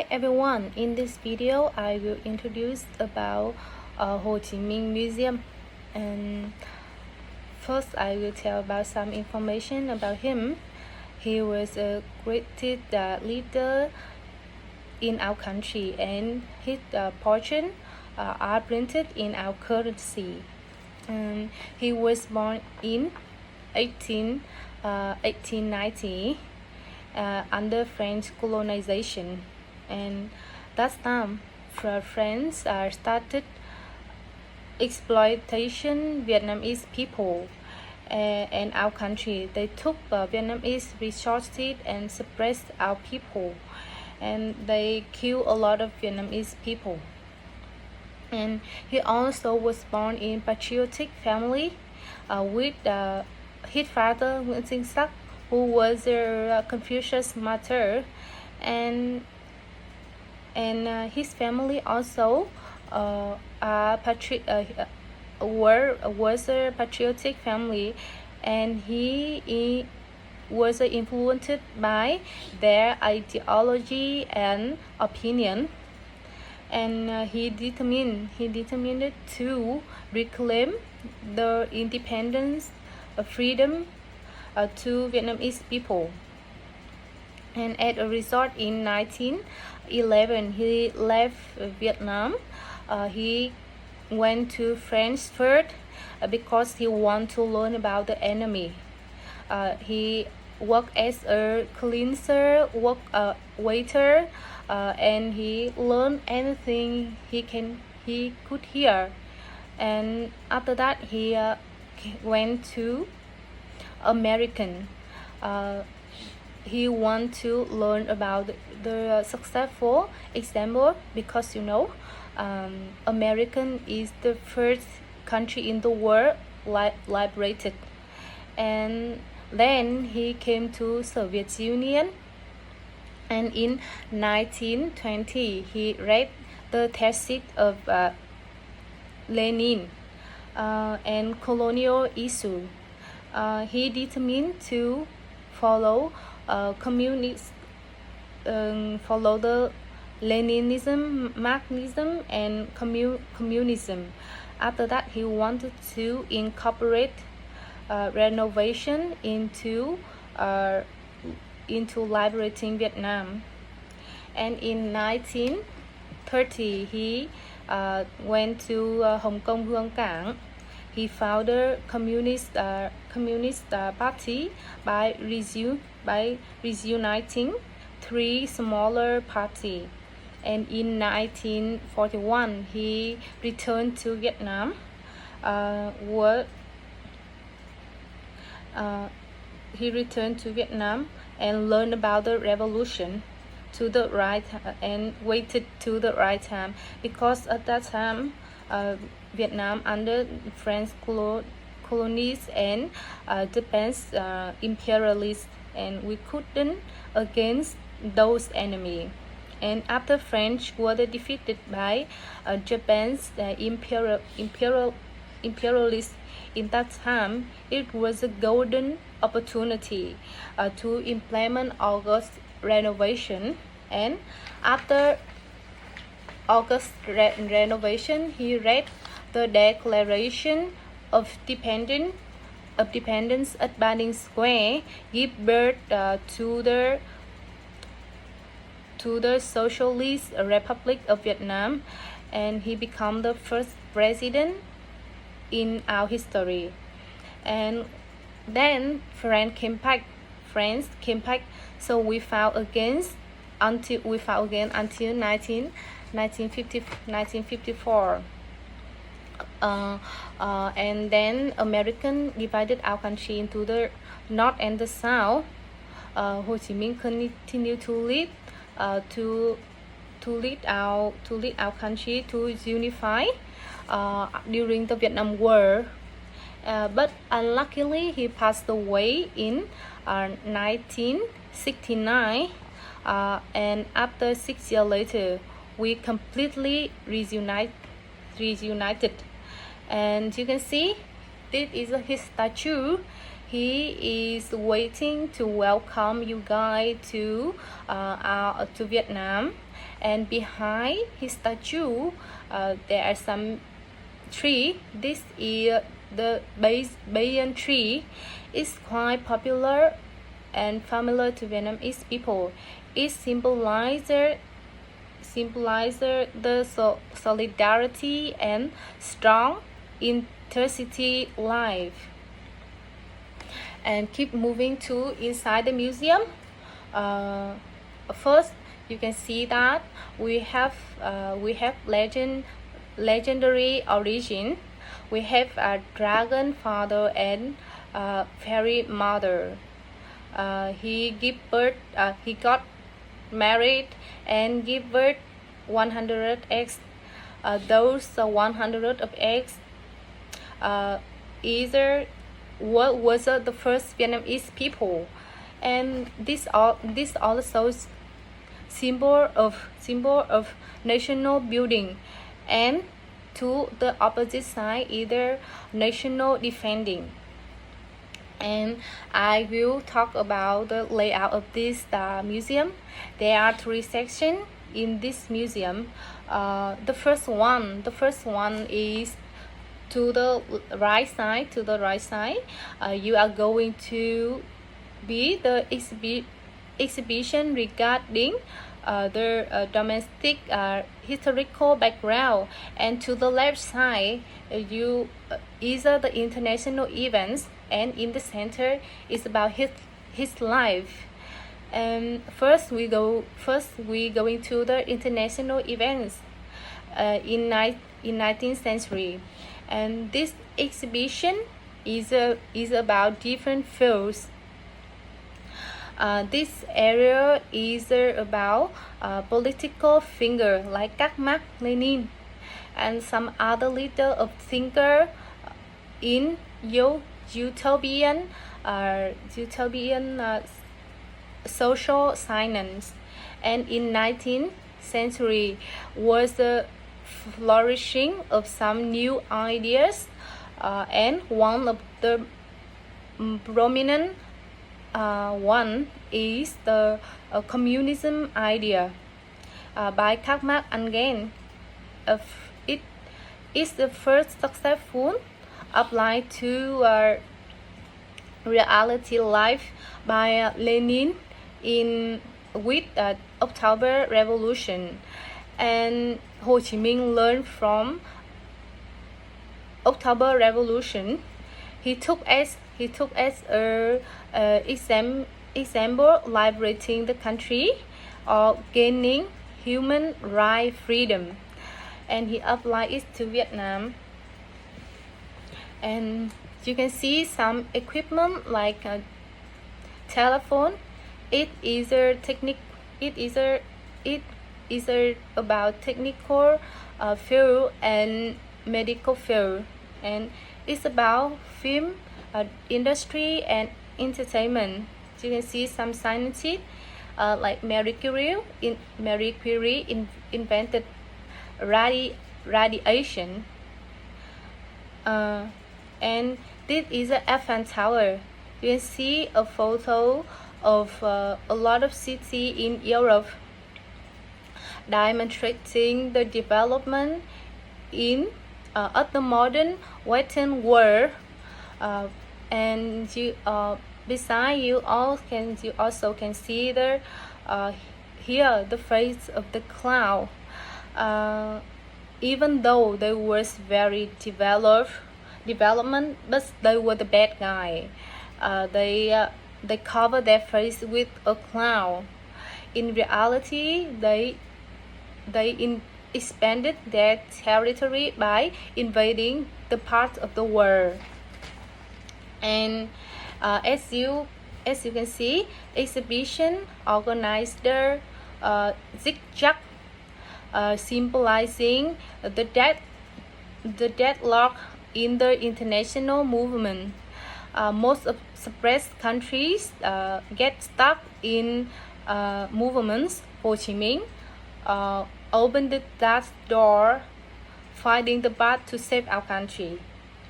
Hi everyone, in this video I will introduce about Ho Chi Minh Museum, and first I will tell about some information about him. He was a greatest leader in our country, and his portrait are printed in our currency. He was born in 1890 under French colonization, and that time France started exploitation Vietnamese people and our country. They took Vietnamese resources and suppressed our people, and they killed a lot of Vietnamese people. And he also was born in patriotic family with his father Nguyễn Sinh Sắc, who was a Confucius martyr, and his family also was a patriotic family, and he was influenced by their ideology and opinion, and he determined to reclaim the independence, freedom to Vietnamese people. And as a result, in 1911 he left Vietnam. He went to France first because he wanted to learn about the enemy. He worked as a cleanser, waiter, and he learned anything he could hear. And after that he went to American. He want to learn about the successful example, because American is the first country in the world liberated. And then he came to Soviet Union, and in 1920 he read the thesis of Lenin and colonial issue. He determined to follow follow the Leninism, Marxism, and communism. After that, he wanted to incorporate renovation into liberating Vietnam. And in 1930, he went to Hong Kong Hương Cảng. He founded Communist Party by reuniting three smaller parties. And in 1941, he returned to Vietnam. He returned to Vietnam and learned about the revolution to the right and waited to the right time, because at that time Vietnam under French colonies and Japan's imperialists, and we couldn't against those enemies. And after French were defeated by Japan's imperialists, in that time it was a golden opportunity to implement August renovation. And after August renovation, he read the Declaration of Independence at Banning Square, give birth to the Socialist Republic of Vietnam, and he became the first president in our history. And then France came back, so we fought again until 1954. And then American divided our country into the North and the South. Ho Chi Minh continued to lead our country to unify during the Vietnam War. But unluckily he passed away in 1969, and after 6 years later we completely reunited. And you can see this is his statue. He is waiting to welcome you guys to Vietnam. and behind his statue there are some tree. This is the banyan tree. Is quite popular and familiar to Vietnamese people. It symbolizes the solidarity and strong intercity life. And keep moving to inside the museum. First, you can see that we have legendary origin. We have a dragon father and fairy mother. He got married and give birth 100 eggs. Those 100 of eggs either was the first Vietnamese people, and this also symbol of national building, and to the opposite side either national defending. And I will talk about the layout of this museum. There are 3 sections in this museum. The first one is to the right side. You are going to be the exhibition regarding their domestic historical background, and to the left side you either the international events, and in the center is about his life. And first we going to the international events in 19th century, and this exhibition is about different fields. This area is about political figure like các Marx, Lenin, and some other leader of thinker in utopian social science. And in 19th century was the flourishing of some new ideas, and one of the prominent one is the communism idea by Karl Marx again. It is the first successful applied to reality life by Lenin with October Revolution, and Ho Chi Minh learned from October Revolution. He took as a example liberating the country or gaining human right freedom, and he applied it to Vietnam. And you can see some equipment like a telephone. It is about technical field and medical field, and it's about film industry and entertainment. You can see some scientists like Marie Curie invented radiation. And this is the Eiffel Tower. You can see a photo of a lot of cities in Europe, demonstrating the development in of the modern Western world. And you beside you also can see the here the face of the cloud. Even though they was very development, but they were the bad guy. They cover their face with a cloud. In reality, they expanded their territory by invading the part of the world. And as you can see, exhibition organized the zigzag, symbolizing the deadlock in the international movement. Most of suppressed countries get stuck in movements. Ho Chi Minh opened that door, finding the path to save our country.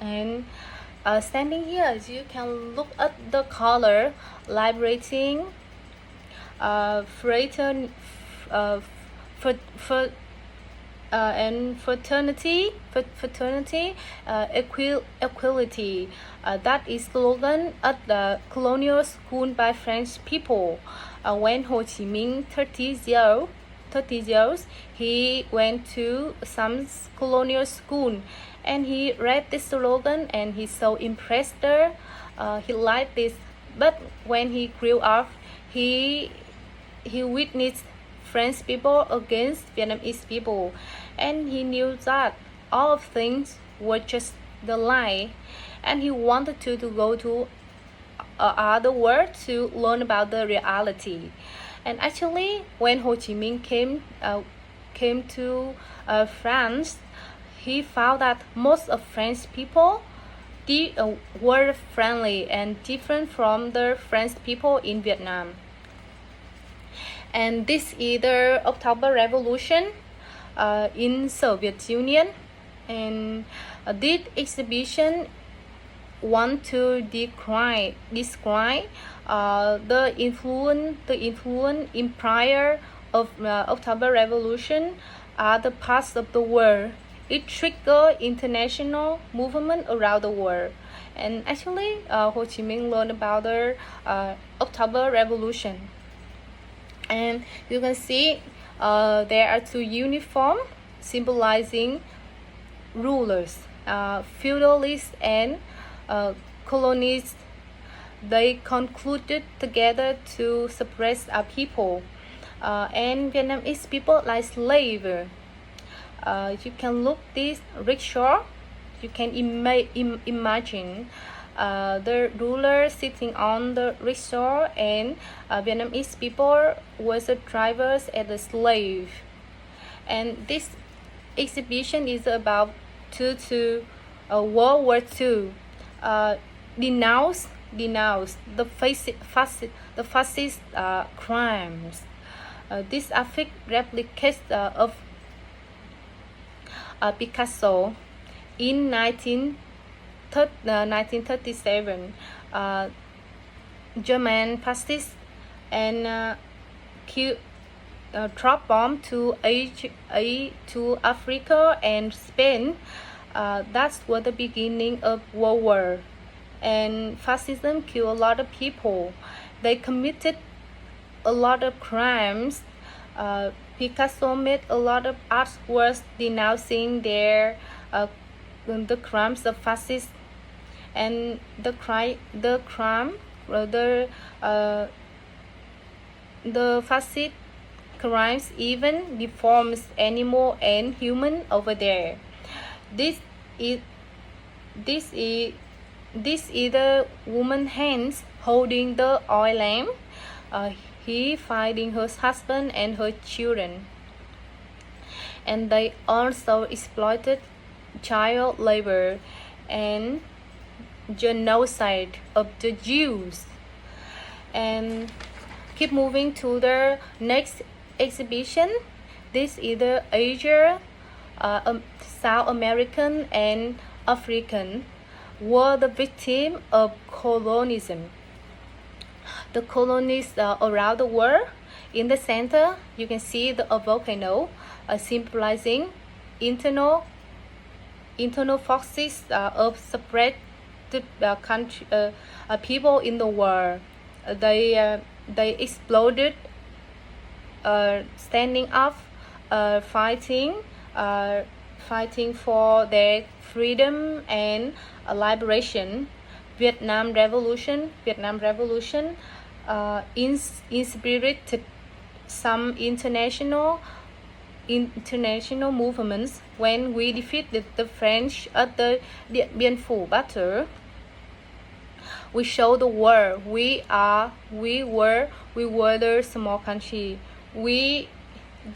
And standing here, you can look at the color liberating for and fraternity, equality. That is slogan at the colonial school by French people. When Ho Chi Minh 30 years, he went to some colonial school and he read this slogan and he's so impressed there. He liked this, but when he grew up, he witnessed French people against Vietnamese people, and he knew that all of things were just the lie, and he wanted to go to other world to learn about the reality. And actually, when Ho Chi Minh came to France, he found that most of French people were friendly and different from the French people in Vietnam. And this is the October Revolution in Soviet Union, and this exhibition want to describe the influence empire of October Revolution other parts of the world. It triggered international movement around the world. And actually, Ho Chi Minh learned about the October Revolution. And you can see there are two uniforms symbolizing rulers, feudalists and colonists. They concluded together to suppress our people, and Vietnamese people like slaves. You can look this rickshaw. You can imagine the ruler sitting on the rickshaw, and Vietnamese people was the drivers and the slave. And this exhibition is about to World War II. Denounce the fascist crimes. This affect replicates of Picasso in 1937. German fascists and drop bomb to Africa and Spain. That's was the beginning of World War. And fascism killed a lot of people. They committed a lot of crimes. Picasso made a lot of artworks denouncing the crimes of fascists, and the fascist crimes even deforms animal and human over there. This is the woman's hands holding the oil lamp. He fighting her husband and her children. And they also exploited child labor and genocide of the Jews. And keep moving to the next exhibition. This is the Asia, South American and African were the victim of colonialism. The colonies around the world. In the center, you can see a volcano symbolizing internal forces of separate country people in the world. They exploded, standing up, fighting for their freedom and liberation. Vietnam Revolution inspirited some international movements. When we defeated the French at the Điện Biên Phủ battle, we showed the world we were the small country. The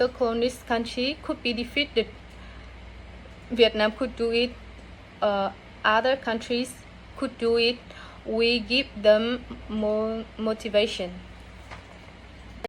colonist country could be defeated. Vietnam could do it. Other countries could do it. We give them more motivation.